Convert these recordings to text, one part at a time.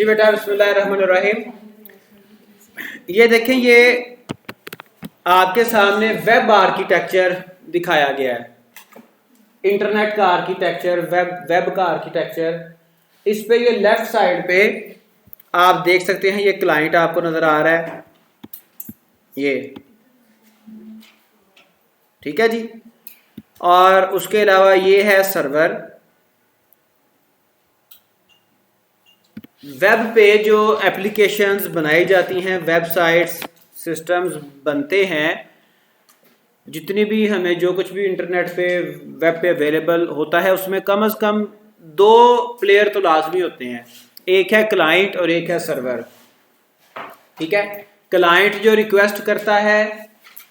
जी बेटा, बिस्मिल्लाहिर्रहमानिर्रहीम। ये देखें, ये आपके सामने वेब आर्किटेक्चर दिखाया गया है। इंटरनेट का आर्किटेक्चर, वेब का आर्किटेक्चर। इस पे ये लेफ्ट साइड पे आप देख सकते हैं, ये क्लाइंट आपको नजर आ रहा है, ये ठीक है जी। और उसके अलावा ये है सर्वर। वेब पे जो एप्लीकेशंस बनाई जाती हैं, वेबसाइट्स, सिस्टम्स बनते हैं, जितनी भी हमें जो कुछ भी इंटरनेट पे वेब पे अवेलेबल होता है, उसमें कम से कम दो प्लेयर तो लाजमी होते हैं। एक है क्लाइंट और एक है सर्वर। ठीक है, क्लाइंट जो रिक्वेस्ट करता है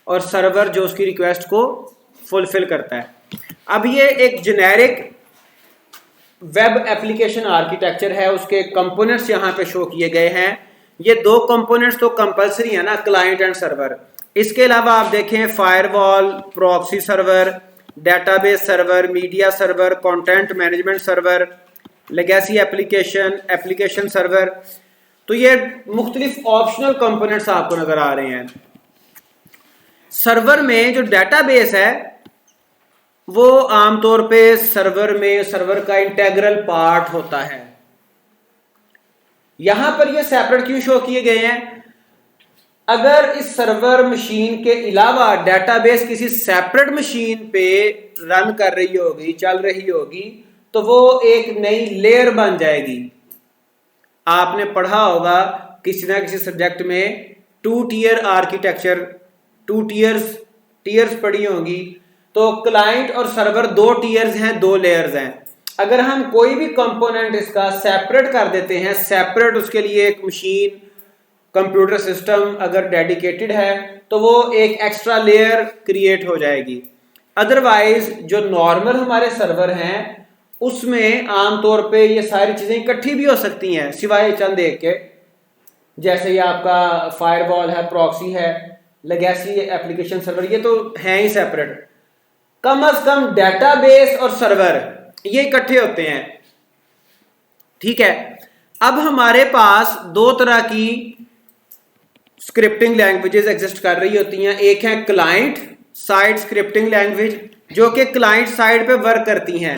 और सर्वर जो उसकी रिक्वेस्ट को फुलफिल करता है। अब ये एक जेनेरिक वेब एप्लीकेशन आर्किटेक्चर है, उसके कंपोनेंट्स यहाँ पे शो किए गए हैं। ये दो कंपोनेंट्स तो कंपलसरी है ना, क्लाइंट एंड सर्वर। इसके अलावा आप देखें firewall, proxy server, database server, media server, content management server, legacy application, application server. तो ये मुख्तलिफ ऑप्शनल कंपोनेंट्स आपको नजर आ रहे हैं। सर्वर में जो डेटाबेस है वो आमतौर पे सर्वर में सर्वर का इंटेग्रल पार्ट होता है। यहां पर ये सेपरेट क्यों शो किए गए हैं? अगर इस सर्वर मशीन के अलावा डेटाबेस किसी सेपरेट मशीन पे रन कर रही होगी, चल रही होगी, तो वो एक नई लेयर बन जाएगी। आपने पढ़ा होगा किसी ना किसी सब्जेक्ट में two tier architecture, two tiers पढ़ी होंगी। तो क्लाइंट और सर्वर दो टीयर्स हैं, दो लेयर्स हैं। अगर हम कोई भी कंपोनेंट इसका सेपरेट कर देते हैं, सेपरेट उसके लिए एक मशीन, कंप्यूटर सिस्टम अगर डेडिकेटेड है, तो वो एक एक्स्ट्रा लेयर क्रिएट हो जाएगी। अदरवाइज जो नॉर्मल हमारे सर्वर हैं उसमें आमतौर पे ये सारी चीजें इकट्ठी भी हो सकती हैं, सिवाय चंद एक के, जैसे ये आपका फायरवॉल है, प्रॉक्सी है, लेगेसी एप्लीकेशन सर्वर, ये तो हैं ही सेपरेट। कम से कम डेटाबेस और सर्वर ये इकट्ठे होते हैं। ठीक है, अब हमारे पास दो तरह की स्क्रिप्टिंग लैंग्वेजेस एग्जिस्ट कर रही होती हैं। एक है क्लाइंट साइड स्क्रिप्टिंग लैंग्वेज, जो कि क्लाइंट साइड पे वर्क करती हैं।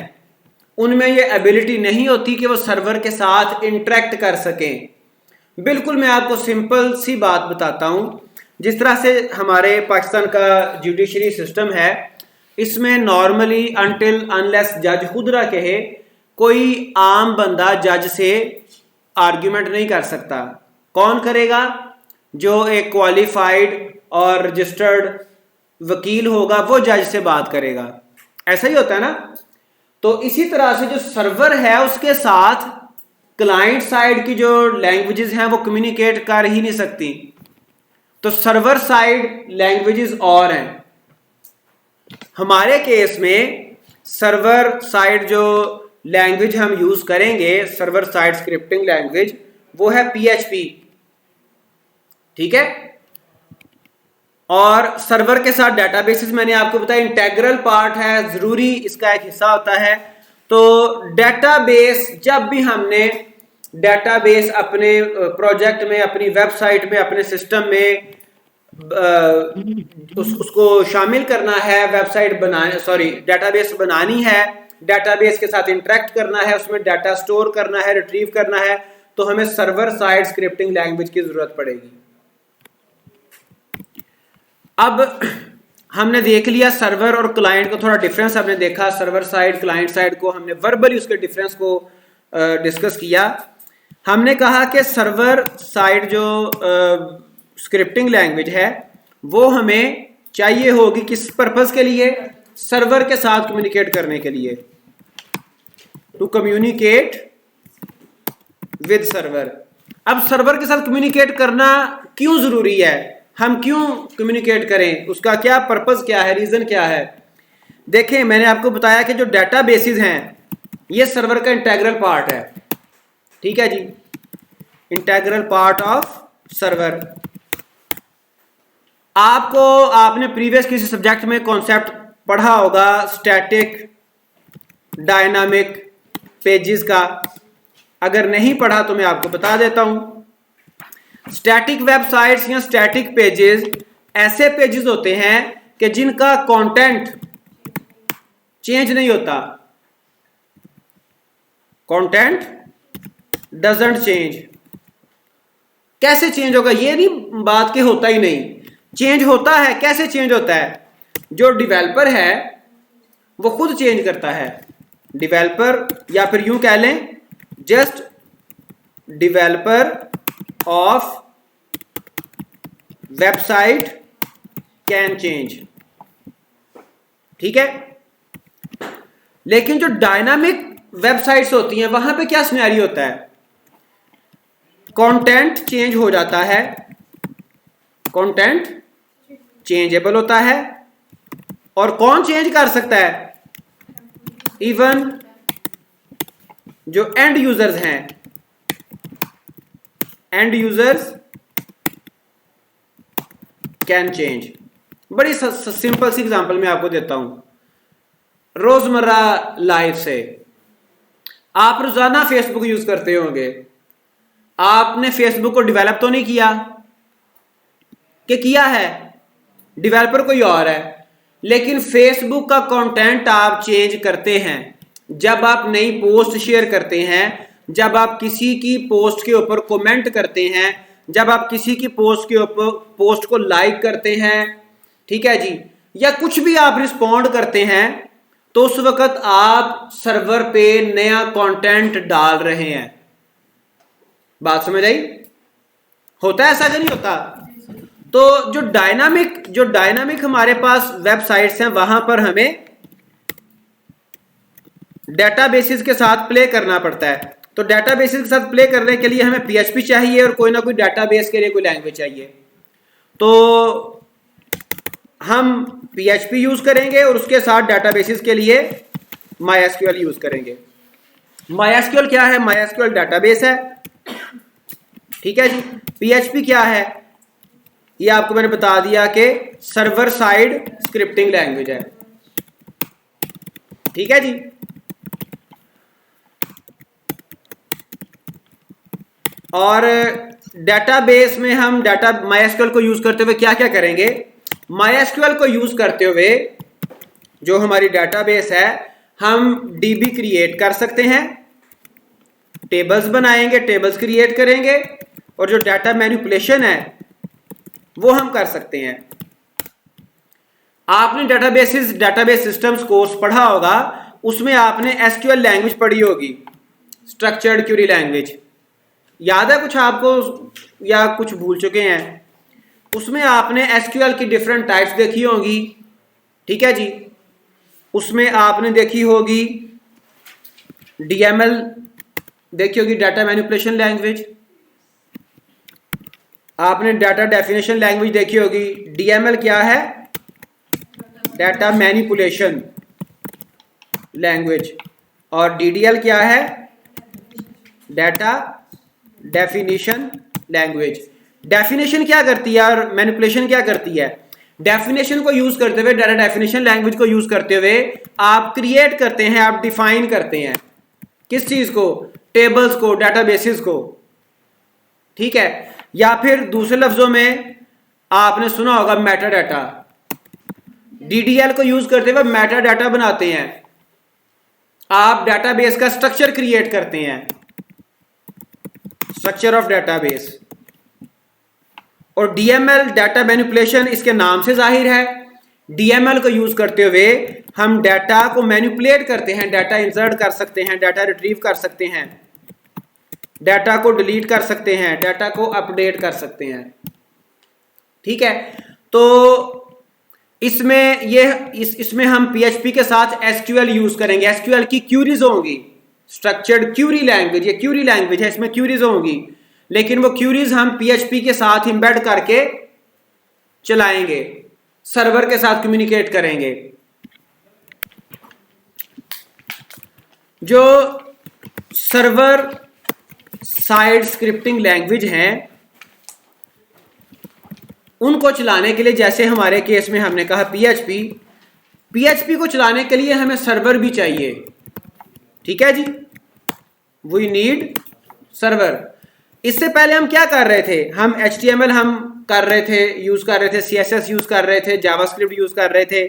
उनमें ये एबिलिटी नहीं होती कि वो सर्वर के साथ इंटरेक्ट कर सकें। बिल्कुल मैं आपको सिंपल सी बात बताता हूं। जिस तरह से हमारे पाकिस्तान का जुडिशरी सिस्टम है, इसमें नॉर्मली अनटिल अनलेस जज खुद ना कहे, कोई आम बंदा जज से आर्ग्यूमेंट नहीं कर सकता। कौन करेगा? जो एक क्वालिफाइड और रजिस्टर्ड वकील होगा, वो जज से बात करेगा। ऐसा ही होता है ना। तो इसी तरह से जो सर्वर है उसके साथ क्लाइंट साइड की जो लैंग्वेजेस हैं वो कम्युनिकेट कर ही नहीं सकती। तो सर्वर साइड लैंग्वेजेस और हैं। हमारे केस में सर्वर साइड जो लैंग्वेज हम यूज करेंगे, सर्वर साइड स्क्रिप्टिंग लैंग्वेज, वो है PHP। ठीक है, और सर्वर के साथ डेटाबेसेस मैंने आपको बताया इंटेग्रल पार्ट है, जरूरी इसका एक हिस्सा होता है। तो डेटाबेस, जब भी हमने डेटाबेस अपने प्रोजेक्ट में, अपनी वेबसाइट में, अपने सिस्टम में उसको शामिल करना है, वेबसाइट डेटाबेस बनानी है, डेटाबेस के साथ इंटरेक्ट करना है, उसमें डाटा स्टोर करना है, रिट्रीव करना है, तो हमें सर्वर साइड स्क्रिप्टिंग लैंग्वेज की जरूरत पड़ेगी। अब हमने देख लिया सर्वर और क्लाइंट को, थोड़ा डिफरेंस हमने देखा। सर्वर साइड, क्लाइंट साइड को हमने वर्बली उसके डिफरेंस को डिस्कस किया। हमने कहा कि सर्वर साइड जो स्क्रिप्टिंग लैंग्वेज है वो हमें चाहिए होगी किस पर्पस के लिए? सर्वर के साथ कम्युनिकेट करने के लिए, टू कम्युनिकेट विद सर्वर। अब सर्वर के साथ कम्युनिकेट करना क्यों जरूरी है? हम क्यों कम्युनिकेट करें? उसका क्या पर्पस, क्या है, रीजन क्या है? देखें, मैंने आपको बताया कि जो डेटाबेसेस हैं ये सर्वर का इंटेग्रल पार्ट है। ठीक है जी, इंटेग्रल पार्ट ऑफ सर्वर। आपने प्रीवियस किसी सब्जेक्ट में कॉन्सेप्ट पढ़ा होगा स्टैटिक डायनामिक पेजेस का। अगर नहीं पढ़ा तो मैं आपको बता देता हूं। स्टैटिक वेबसाइट्स या स्टैटिक पेजेस ऐसे पेजेस होते हैं कि जिनका कंटेंट चेंज नहीं होता, कंटेंट डजंट चेंज। कैसे चेंज होगा, ये नहीं बात के होता ही नहीं, चेंज होता है। कैसे चेंज होता है? जो डेवलपर है वो खुद चेंज करता है। डेवलपर, या फिर यूं कह लें just developer of website can change, ठीक है। लेकिन जो डायनामिक वेबसाइट्स होती हैं वहां पे क्या सिनेरियो होता है? कंटेंट चेंज हो जाता है, कंटेंट चेंजेबल होता है। और कौन चेंज कर सकता है? इवन जो एंड यूजर्स हैं, एंड यूजर्स कैन चेंज। बड़ी सिंपल सी एग्जांपल मैं आपको देता हूं रोजमर्रा लाइफ से। आप रोजाना फेसबुक यूज करते होंगे, आपने फेसबुक को डेवलप तो नहीं किया, कि किया है? डेवलपर कोई और है, लेकिन फेसबुक का कंटेंट आप चेंज करते हैं जब आप नई पोस्ट शेयर करते हैं, जब आप किसी की पोस्ट के ऊपर कमेंट करते हैं, जब आप किसी की पोस्ट के ऊपर पोस्ट को लाइक करते हैं, ठीक है जी, या कुछ भी आप रिस्पॉन्ड करते हैं, तो उस वक्त आप सर्वर पे नया कंटेंट डाल रहे हैं। बात समझ आई? होता है ऐसा कि नहीं होता? तो जो डायनामिक हमारे पास वेबसाइट्स हैं वहां पर हमें डेटाबेसेस के साथ प्ले करना पड़ता है। तो डेटाबेसेस के साथ प्ले करने के लिए हमें PHP चाहिए और कोई ना कोई डेटाबेस के लिए कोई लैंग्वेज चाहिए। तो हम PHP यूज करेंगे और उसके साथ डेटाबेसेस के लिए MySQL यूज करेंगे। MySQL क्या है? MySQL डेटाबेस है, ठीक है जी। PHP क्या है? ये आपको मैंने बता दिया कि सर्वर साइड स्क्रिप्टिंग लैंग्वेज है, ठीक है जी। और डेटाबेस में हम MySQL को यूज करते हुए क्या क्या करेंगे? MySQL को यूज करते हुए जो हमारी डेटाबेस है, हम DB क्रिएट कर सकते हैं, टेबल्स बनाएंगे, टेबल्स क्रिएट करेंगे, और जो डाटा मैनिपुलेशन है वो हम कर सकते हैं। आपने डेटाबेस सिस्टम्स कोर्स पढ़ा होगा, उसमें आपने SQL लैंग्वेज पढ़ी होगी, स्ट्रक्चर्ड क्वेरी लैंग्वेज। याद है कुछ आपको, या कुछ भूल चुके हैं? उसमें आपने SQL की डिफरेंट टाइप्स देखी होंगी, ठीक है जी। उसमें आपने देखी होगी DML, देखी होगी डाटा मैनिपुलेशन लैंग्वेज। आपने डाटा डेफिनेशन लैंग्वेज देखी होगी। DML क्या है? Data manipulation language. और DDL क्या है? Data definition language. डेफिनेशन क्या करती है और मैनिपुलेशन क्या करती है? डेफिनेशन को यूज करते हुए, डाटा डेफिनेशन लैंग्वेज को यूज करते हुए आप क्रिएट करते हैं, आप डिफाइन करते हैं किस चीज को? टेबल्स को, डेटाबेसेस को, ठीक है। या फिर दूसरे लफ्जों में आपने सुना होगा मेटा डाटा। DDL को यूज करते हुए मेटा डाटा बनाते हैं, आप डेटाबेस का स्ट्रक्चर क्रिएट करते हैं, स्ट्रक्चर ऑफ डेटाबेस। और DML डाटा मैनिपुलेशन इसके नाम से जाहिर है। DML को यूज करते हुए हम डाटा को मैनिपुलेट करते हैं, डाटा इंसर्ट कर सकते हैं, डाटा रिट्रीव कर सकते हैं, डाटा को डिलीट कर सकते हैं, डाटा को अपडेट कर सकते हैं, ठीक है। तो इसमें हम PHP के साथ SQL यूज करेंगे। SQL की क्यूरीज होंगी, स्ट्रक्चर्ड क्यूरी लैंग्वेज, ये क्यूरी लैंग्वेज है, इसमें क्यूरीज होंगी, लेकिन वो क्यूरीज हम PHP के साथ इंबेड करके चलाएंगे, सर्वर के साथ कम्युनिकेट करेंगे। जो सर्वर साइड स्क्रिप्टिंग लैंग्वेज हैं, उनको चलाने के लिए, जैसे हमारे केस में हमने कहा PHP को चलाने के लिए हमें सर्वर भी चाहिए, ठीक है जी। We need server. इससे पहले हम क्या कर रहे थे, हम HTML हम कर रहे थे, यूज कर रहे थे, CSS यूज कर रहे थे, जावास्क्रिप्ट यूज कर रहे थे।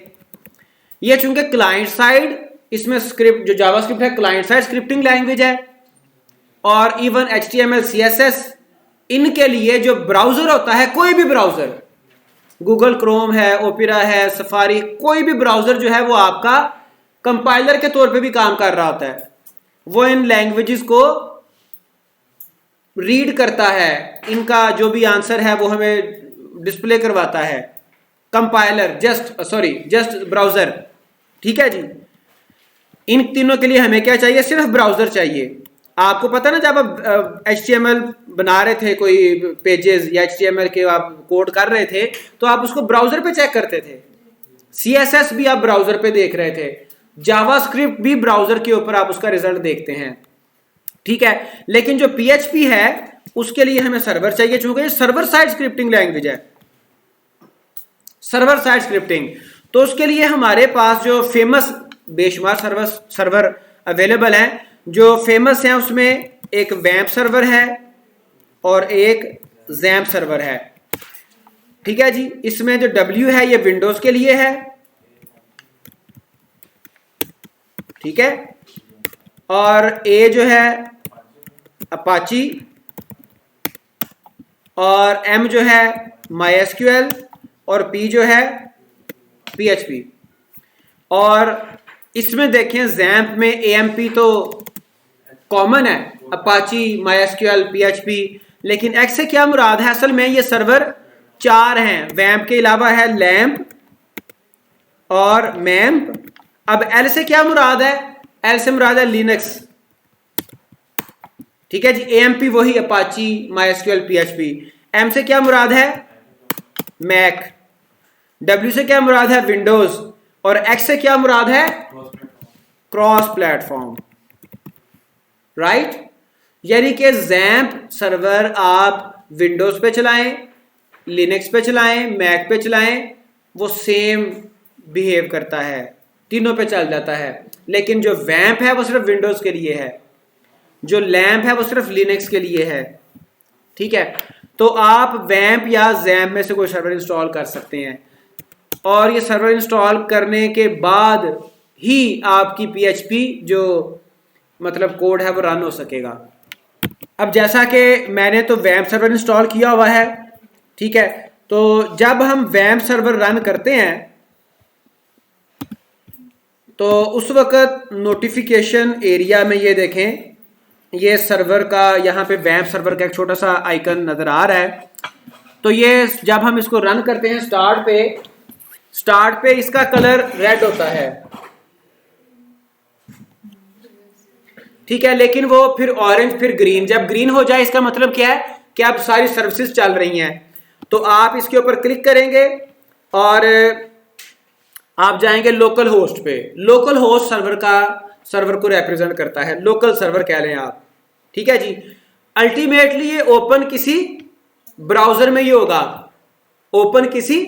ये चूंकि क्लाइंट साइड, इसमें स्क्रिप्ट जो जावास्क्रिप्ट है क्लाइंट साइड स्क्रिप्टिंग लैंग्वेज है, और इवन HTML CSS इनके लिए जो ब्राउजर होता है, कोई भी ब्राउजर, गूगल क्रोम है, ओपेरा है, सफारी, कोई भी ब्राउजर जो है वो आपका कंपाइलर के तौर पे भी काम कर रहा होता है। वो इन लैंग्वेजेस को रीड करता है, इनका जो भी आंसर है वो हमें डिस्प्ले करवाता है। कंपाइलर जस्ट ब्राउजर, ठीक है जी। इन तीनों के लिए हमें क्या चाहिए, सिर्फ ब्राउजर चाहिए। आपको पता ना, जब आप HTML बना रहे थे कोई पेजेस या HTML के आप कोड कर रहे थे, तो आप उसको ब्राउजर पे चेक करते थे। CSS भी आप ब्राउजर पे देख रहे थे, जावास्क्रिप्ट भी ब्राउजर के ऊपर आप उसका रिजल्ट देखते हैं, ठीक है। लेकिन जो PHP है उसके लिए हमें सर्वर चाहिए, चूंकि सर्वर साइड स्क्रिप्टिंग लैंग्वेज है, सर्वर साइड स्क्रिप्टिंग। तो उसके लिए हमारे पास जो फेमस बेशुमार सर्वर अवेलेबल हैं, जो फेमस हैं उसमें एक वैम्प सर्वर है और एक जैम्प सर्वर है, ठीक है जी। इसमें जो W है ये विंडोज के लिए है, ठीक है, और A जो है अपाची, और M जो है MySQL, और P जो है PHP। और इसमें देखें जैम्प में AMP तो कॉमन है, अपाची, MySQL, PHP, लेकिन X से क्या मुराद है, असल में ये सर्वर 4 हैं। वैम्प के अलावा है लैम्प और मैम्प। अब L से क्या मुराद है, L से मुराद है लिनक्स, ठीक है जी। AMP वही अपाची, MySQL, PHP। M से क्या मुराद है, मैक। W से क्या मुराद है, विंडोज। और X से क्या मुराद है, क्रॉस प्लेटफॉर्म, राइट। यानी कि जैम्प सर्वर आप विंडोज पे चलाएं, लिनक्स पे चलाएं, मैक पे चलाएं, वो सेम बिहेव करता है, तीनों पे चल जाता है। लेकिन जो वैम्प है वो सिर्फ विंडोज के लिए है, जो लैम्प है वो सिर्फ लिनक्स के लिए है, ठीक है। तो आप वैम्प या जैम्प में से कोई सर्वर इंस्टॉल कर सकते हैं, और ये सर्वर इंस्टॉल करने के बाद ही आपकी PHP जो मतलब कोड है वो रन हो सकेगा। अब जैसा कि मैंने तो वैम्प सर्वर इंस्टॉल किया हुआ है, ठीक है। तो जब हम वैम्प सर्वर रन करते हैं तो उस वक्त नोटिफिकेशन एरिया में ये देखें, ये सर्वर का यहाँ पे वैम्प सर्वर का एक छोटा सा आइकन नजर आ रहा है। तो ये जब हम इसको रन करते हैं स्टार्ट पे इसका कलर रेड होता है, ठीक है। लेकिन वो फिर ऑरेंज, फिर ग्रीन, जब ग्रीन हो जाए इसका मतलब क्या है कि अब सारी सर्विसेज चल रही हैं। तो आप इसके ऊपर क्लिक करेंगे और आप जाएंगे लोकल होस्ट पे। लोकल होस्ट सर्वर को रिप्रेजेंट करता है, लोकल सर्वर कह लें आप, ठीक है जी। अल्टीमेटली ये ओपन किसी ब्राउजर में ही होगा, ओपन किसी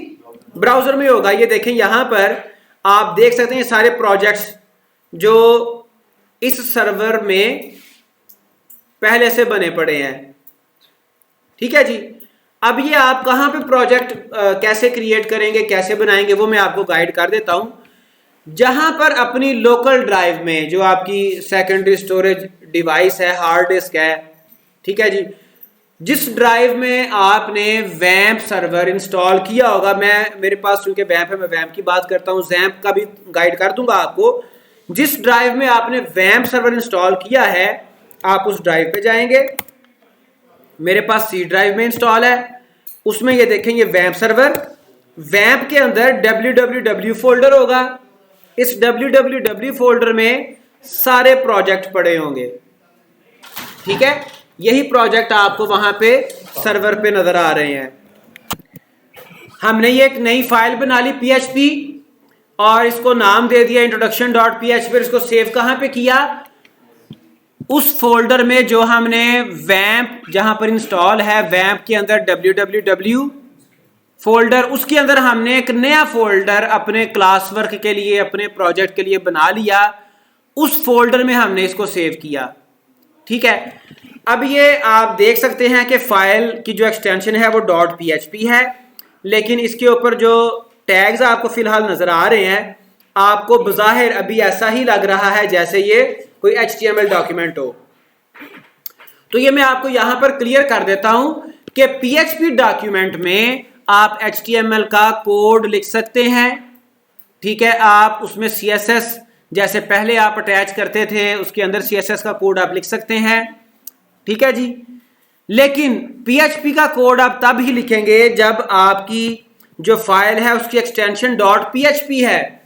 ब्राउजर में होगा। ये देखें यहां पर आप देख सकते हैं सारे प्रोजेक्ट्स जो इस सर्वर में पहले से बने पड़े हैं, ठीक है जी। अब ये आप कहां पे प्रोजेक्ट कैसे क्रिएट करेंगे, कैसे बनाएंगे, वो मैं आपको गाइड कर देता हूं। जहां पर अपनी लोकल ड्राइव में जो आपकी सेकेंडरी स्टोरेज डिवाइस है, हार्ड डिस्क है, ठीक है जी, जिस ड्राइव में आपने वैम्प सर्वर इंस्टॉल किया होगा, मेरे पास चूंकि वैम्प है मैं वैम्प की बात करता हूं, जैम्प का भी गाइड कर दूंगा आपको। जिस ड्राइव में आपने वैम्प सर्वर इंस्टॉल किया है आप उस ड्राइव पे जाएंगे। मेरे पास C ड्राइव में इंस्टॉल है, उसमें ये देखें ये वैम्प सर्वर, वैम्प के अंदर www फोल्डर होगा। इस www फोल्डर में सारे प्रोजेक्ट पड़े होंगे, ठीक है। यही प्रोजेक्ट आपको वहां पे सर्वर पे नजर आ रहे हैं। हमने ये एक नई फाइल बना ली PHP और इसको नाम दे दिया introduction.php। इसको सेव कहां पे किया, उस फोल्डर में जो हमने वैम्प जहां पर इंस्टॉल है, वैम्प के अंदर www फोल्डर, उसके अंदर हमने एक नया फोल्डर अपने क्लास वर्क के लिए, अपने प्रोजेक्ट के लिए बना लिया। उस फोल्डर में हमने इसको सेव किया, ठीक है। अब ये आप देख सकते हैं कि फाइल की जो एक्सटेंशन है वो .php है, लेकिन इसके ऊपर जो टैग्स आपको फिलहाल नजर आ रहे हैं, आपको बज़ाहिर अभी ऐसा ही लग रहा है जैसे ये कोई HTML डॉक्यूमेंट हो। तो ये मैं आपको यहां पर क्लियर कर देता हूं कि PHP डॉक्यूमेंट में आप HTML का कोड लिख सकते हैं, ठीक है। आप उसमें CSS जैसे पहले आप अटैच करते थे उसके अंदर CSS का कोड आप लिख सकते हैं, ठीक है जी। लेकिन PHP का कोड आप तब ही लिखेंगे जब आपकी जो फाइल है उसकी एक्सटेंशन .php है,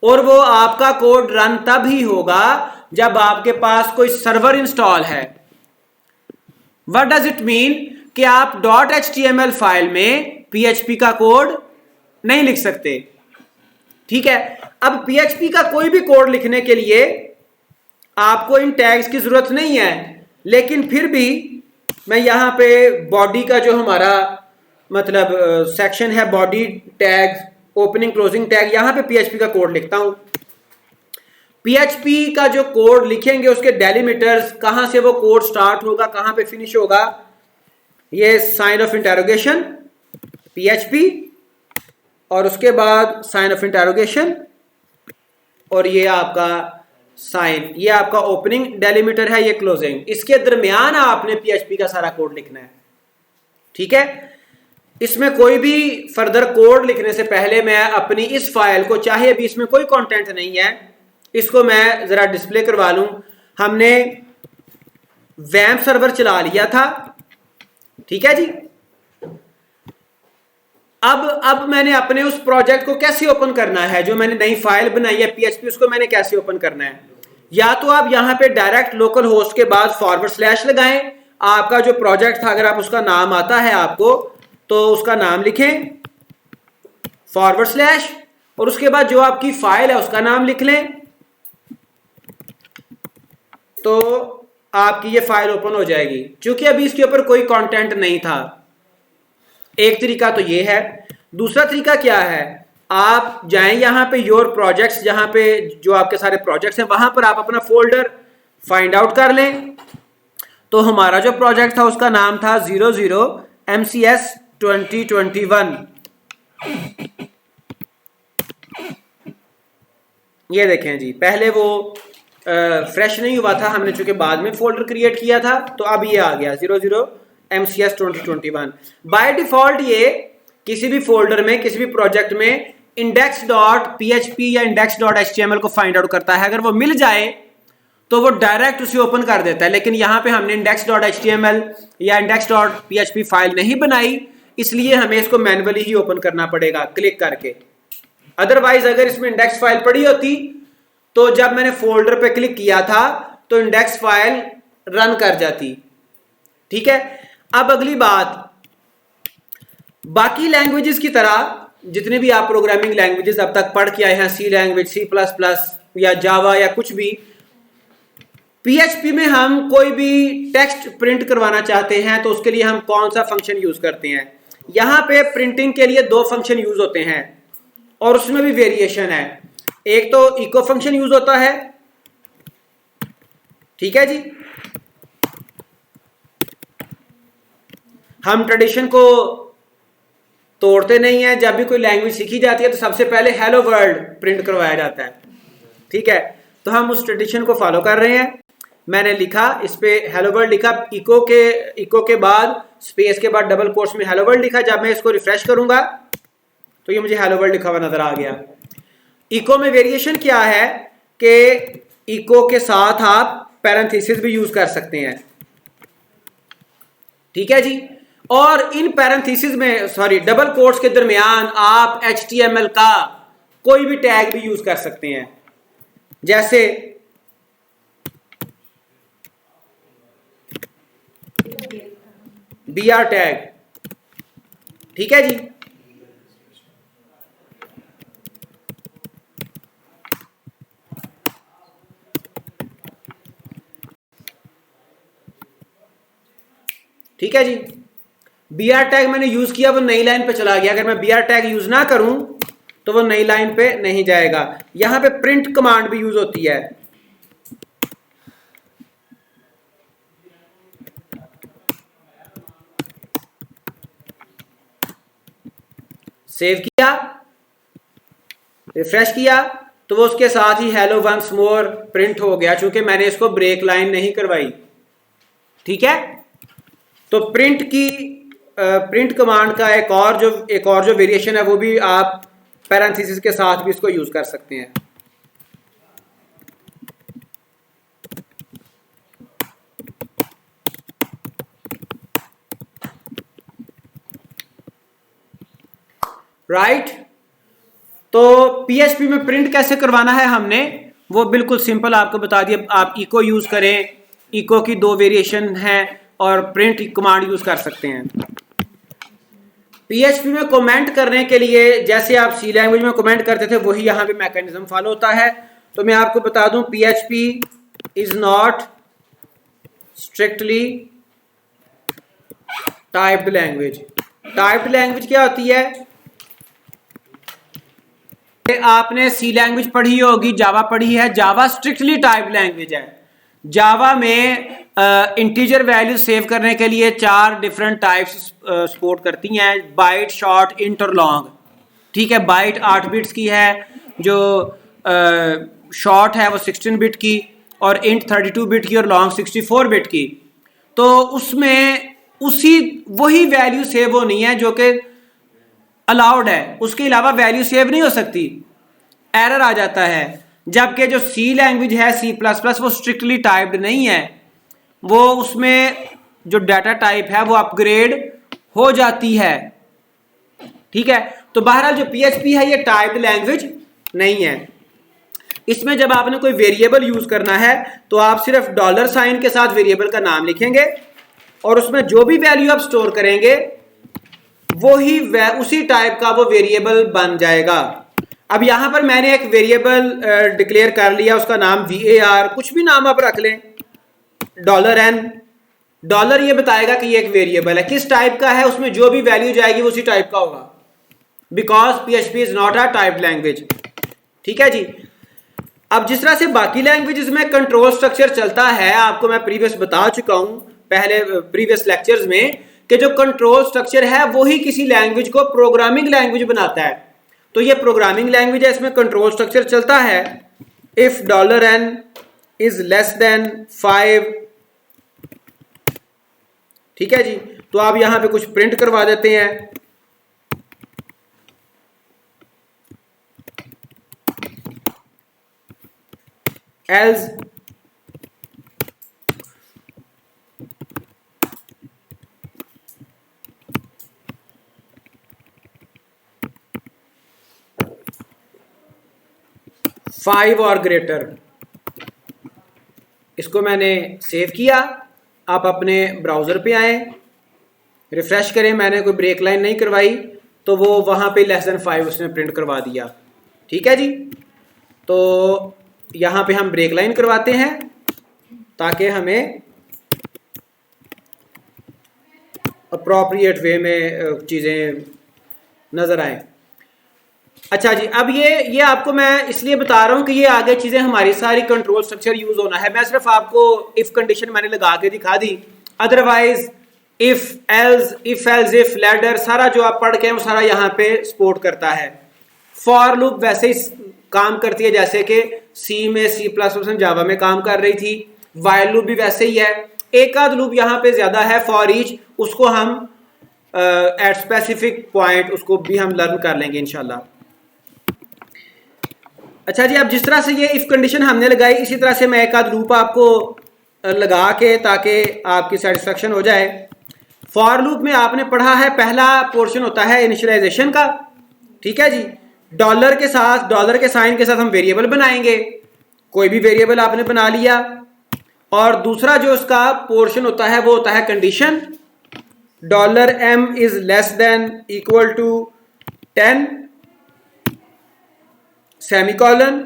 और वो आपका कोड रन तब ही होगा जब आपके पास कोई सर्वर इंस्टॉल है। व्हाट डज इट मीन कि आप .html फाइल में PHP का कोड नहीं लिख सकते, ठीक है। अब PHP का कोई भी कोड लिखने के लिए आपको इन टैग्स की जरूरत नहीं है, लेकिन फिर भी मैं यहां पे बॉडी का जो हमारा मतलब सेक्शन है, body tag, opening closing tag, यहां पे PHP का कोड लिखता हूं। PHP का जो कोड लिखेंगे उसके डेलिमीटर्स, कहां से वो कोड स्टार्ट होगा कहां पे फिनिश होगा, ये साइन ऑफ इंटरोगेशन PHP, और उसके बाद साइन ऑफ इंटरोगेशन, और ये आपका साइन, ये आपका ओपनिंग डेलिमीटर है, ये क्लोजिंग। इसके दरमियान आपने PHP का सारा कोड लिखना है, ठीक है। इसमें कोई भी फर्दर कोड लिखने से पहले मैं अपनी इस फाइल को, चाहे अभी इसमें कोई कंटेंट नहीं है, इसको मैं जरा डिस्प्ले करवा लूं। हमने वैम्प सर्वर चला लिया था, ठीक है जी। अब मैंने अपने उस प्रोजेक्ट को कैसे ओपन करना है, जो मैंने नई फाइल बनाई है PHP, उसको मैंने कैसे ओपन करना है। या तो आप यहां पे डायरेक्ट लोकल होस्ट के बाद / लगाएं, आपका जो प्रोजेक्ट था अगर आप उसका नाम आता है आपको तो उसका नाम लिखें / और उसके बाद जो आपकी फाइल है उसका नाम लिख लें, तो आपकी ये फाइल ओपन हो जाएगी। क्योंकि अभी इसके ऊपर कोई कंटेंट नहीं था। एक तरीका तो ये है। दूसरा तरीका क्या है, आप जाएं यहां पे योर प्रोजेक्ट्स, जहां पे जो आपके सारे प्रोजेक्ट्स हैं वहां पर आप अपना फोल्डर फाइंड आउट कर लें। तो हमारा जो प्रोजेक्ट था उसका नाम था 00 MCS 2021। ये देखें जी, पहले वो फ्रेश नहीं हुआ था, हमने चूंकि बाद में फोल्डर क्रिएट किया था, तो अब ये आ गया 00 MCS 2021। बाय डिफॉल्ट ये किसी भी फोल्डर में, किसी भी प्रोजेक्ट में index.php या index.html को फाइंड आउट करता है। अगर वो मिल जाए तो वो डायरेक्ट उसे ओपन कर देता है। लेकिन यहां पे हमने index.html या index.php फाइल नहीं बनाई, इसलिए हमें इसको मैन्युअली ही ओपन करना पड़ेगा क्लिक करके। अदरवाइज अगर इसमें इंडेक्स फाइल पड़ी होती तो जब मैंने फोल्डर पे क्लिक किया था तो इंडेक्स फाइल रन कर जाती, ठीक है। अब अगली बात, बाकी लैंग्वेजेस की तरह जितने भी आप प्रोग्रामिंग लैंग्वेजेस अब तक पढ़ के आए हैं, C लैंग्वेज, C++ या जावा या कुछ भी, PHP में हम कोई भी टेक्स्ट प्रिंट करवाना चाहते हैं तो उसके लिए हम कौन सा फंक्शन यूज करते हैं। यहां पे प्रिंटिंग के लिए 2 फंक्शन यूज होते हैं और उसमें भी वेरिएशन है। एक तो इको फंक्शन यूज होता है, ठीक है जी। हम ट्रेडिशन को तोड़ते नहीं है, जब भी कोई लैंग्वेज सीखी जाती है तो सबसे पहले हेलो वर्ल्ड प्रिंट करवाया जाता है, ठीक है। तो हम उस ट्रेडिशन को फॉलो कर रहे हैं। मैंने लिखा, इस पे हेलो वर्ल्ड लिखा, इको के बाद स्पेस के बाद डबल कोट्स में हेलो वर्ल्ड लिखा। जब मैं इसको रिफ्रेश करूंगा तो ये मुझे हेलो वर्ल्ड लिखा हुआ नजर आ गया। इको में वेरिएशन क्या है कि इको के साथ आप पैरेंथेसिस भी यूज कर सकते हैं, ठीक है जी। और इन पैरेंथेसिस में, सॉरी, डबल कोट्स के दरमियान आप HTML का कोई भी टैग भी यूज कर सकते हैं, जैसे BR टैग, ठीक है जी। ठीक है जी, BR टैग मैंने यूज किया, वो नई लाइन पे चला गया। अगर मैं BR टैग यूज ना करूं तो वो नई लाइन पे नहीं जाएगा। यहां पे प्रिंट कमांड भी यूज होती है। सेव किया, रिफ्रेश किया, तो वो उसके साथ ही हेलो वंस मोर प्रिंट हो गया, चूंकि मैंने इसको ब्रेक लाइन नहीं करवाई। ठीक है, तो प्रिंट कमांड का एक और जो वेरिएशन है वो भी आप पैरेंथेसिस के साथ भी इसको यूज कर सकते हैं। राइट, तो पीएचपी में प्रिंट कैसे करवाना है हमने वो बिल्कुल सिंपल आपको बता दिया। आप इको यूज करें, इको की 2 वेरिएशन हैं, और प्रिंट कमांड यूज कर सकते हैं। पीएचपी में कमेंट करने के लिए जैसे आप सी लैंग्वेज में कमेंट करते थे वही यहां पे मैकेनिज्म फॉलो होता है। तो मैं आपको बता दूं, PHP is not strictly typed language. Typed language क्या होती है? आपने सी लैंग्वेज पढ़ी होगी, जावा पढ़ी है। जावा स्ट्रिक्टली टाइप्ड लैंग्वेज है। जावा में इंटीजर वैल्यू सेव करने के लिए 4 डिफरेंट टाइप्स सपोर्ट करती हैं, बाइट, शॉर्ट, इंट और लॉन्ग। ठीक है, बाइट 8 बिट्स की है, जो शॉर्ट है वो 16 बिट की, और इंट 32 बिट की, और लॉन्ग 64 बिट की। तो उसमें वही वैल्यू सेव होनी है जो कि अलाउड है, उसके अलावा वैल्यू सेव नहीं हो सकती, एरर आ जाता है। जबकि जो सी लैंग्वेज है, C++, वो स्ट्रिक्टली टाइप्ड नहीं है, वो उसमें जो डाटा टाइप है वो अपग्रेड हो जाती है। ठीक है, तो बहरहाल जो पीएचपी है ये टाइप्ड लैंग्वेज नहीं है। इसमें जब आपने कोई वेरिएबल यूज करना है तो आप सिर्फ $साइन के साथ वेरिएबल का नाम लिखेंगे, और उसमें जो भी वैल्यू आप स्टोर करेंगे उसी टाइप का वो वेरिएबल बन जाएगा। अब यहां पर मैंने एक वेरिएबल डिक्लेयर कर लिया, उसका नाम var, कुछ भी नाम आप रख लें, $n। डॉलर ये बताएगा कि ये एक वेरिएबल है, किस टाइप का है, उसमें जो भी वैल्यू जाएगी वो उसी टाइप का होगा, because PHP is not a typed language. ठीक है जी। अब जिस तरह से बाकी लैंग्वेजेस में कंट्रोल स्ट्रक्चर चलता है, आपको मैं प्रीवियस बता चुका हूं पहले प्रीवियस लेक्चर्स में, कि जो कंट्रोल स्ट्रक्चर है वही किसी लैंग्वेज को प्रोग्रामिंग लैंग्वेज बनाता है। तो ये प्रोग्रामिंग लैंग्वेज है, इसमें कंट्रोल स्ट्रक्चर चलता है if $n is less then 5। ठीक है जी, तो आप यहां पे कुछ प्रिंट करवा देते हैं, else फाइव और ग्रेटर। इसको मैंने सेव किया, आप अपने ब्राउजर पे आए, रिफ्रेश करें, मैंने कोई ब्रेक लाइन नहीं करवाई, तो वो वहां पे <5 उसने प्रिंट करवा दिया। ठीक है जी, तो यहां पे हम ब्रेक लाइन करवाते हैं ताकि हमें अप्रोप्रिएट वे में चीजें नजर आए। अच्छा जी, अब ये आपको मैं इसलिए बता रहा हूं कि ये आगे चीजें हमारी सारी कंट्रोल स्ट्रक्चर यूज होना है। मैं सिर्फ आपको इफ कंडीशन मैंने लगा के दिखा दी, otherwise if else if ladder सारा जो आप पढ़ के वो सारा यहाँ पे सपोर्ट करता है। फॉर लूप वैसे ही काम करती है जैसे कि सी में, C++ जावा में काम कर रही थी। वाइल लूप भी वैसे ही है। एक आध लूप यहाँ पे ज्यादा है, फॉर ईच, उसको हम एट स्पेसिफिक पॉइंट उसको भी हम लर्न कर लेंगे इंशाल्लाह। अच्छा जी, अब जिस तरह से ये इफ कंडीशन हमने लगाई, इसी तरह से मैं एक आध लूप आपको लगा के ताकि आपकी सेटिस्फेक्शन हो जाए। फॉर लूप में आपने पढ़ा है, पहला पोर्शन होता है इनिशियलाइजेशन का। ठीक है जी, डॉलर के साइन के साथ हम वेरिएबल बनाएंगे, कोई भी वेरिएबल आपने बना लिया। और दूसरा जो उसका पोर्शन होता है वो होता है condition, $m is less than equal to 10 semicolon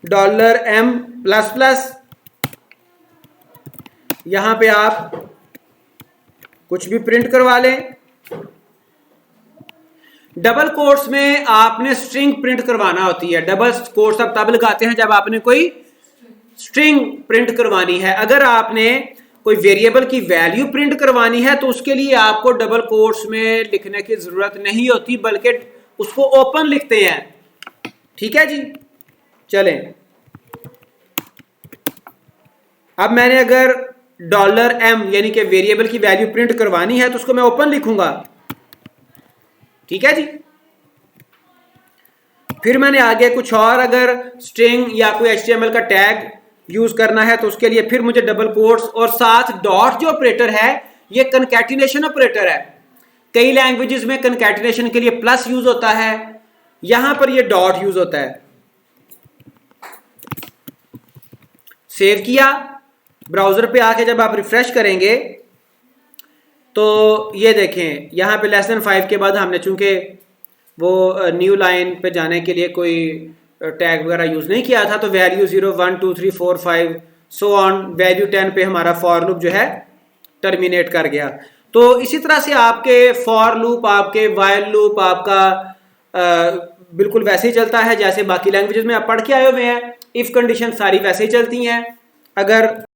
$m++। यहां पे आप कुछ भी प्रिंट करवा लें। डबल कोट्स में आपने स्ट्रिंग प्रिंट करवाना होती है। डबल कोट्स आप तब लगाते हैं जब आपने कोई स्ट्रिंग प्रिंट करवानी है। अगर आपने कोई वेरिएबल की वैल्यू प्रिंट करवानी है तो उसके लिए आपको डबल कोट्स में लिखने की जरूरत नहीं होती, बल्कि उसको ओपन लिखते हैं। ठीक है जी, चलें। अब मैंने अगर $M यानी कि वेरिएबल की वैल्यू प्रिंट करवानी है तो उसको मैं ओपन लिखूंगा। ठीक है जी। फिर मैंने आगे कुछ और अगर स्ट्रिंग या कोई HTML का टैग यूज करना है तो उसके लिए फिर मुझे डबल कोट्स और साथ डॉट जो ऑपरेटर है ये कनकैटिनेशन ऑपरेटर है। कई लैंग्वेजेस में कनकैटिनेशन के लिए प्लस यूज होता है, यहां पर ये डॉट यूज होता है। सेव किया, ब्राउजर पे आके जब आप रिफ्रेश करेंगे तो ये देखें यहां पे <5 के बाद हमने चूंकि वो न्यू लाइन पे जाने के लिए कोई टैग वगैरह यूज नहीं किया था तो वैल्यू 0 1 2 3 4 5 सो ऑन वैल्यू 10 पे हमारा फॉर लूप जो है टर्मिनेट कर गया। तो इसी तरह से आपके फॉर लूप, आपके वाइल लूप आपका बिल्कुल वैसे ही चलता है जैसे बाकी लैंग्वेजेस में आप पढ़ के आए हुए हैं। इफ कंडीशन सारी वैसे ही चलती हैं। अगर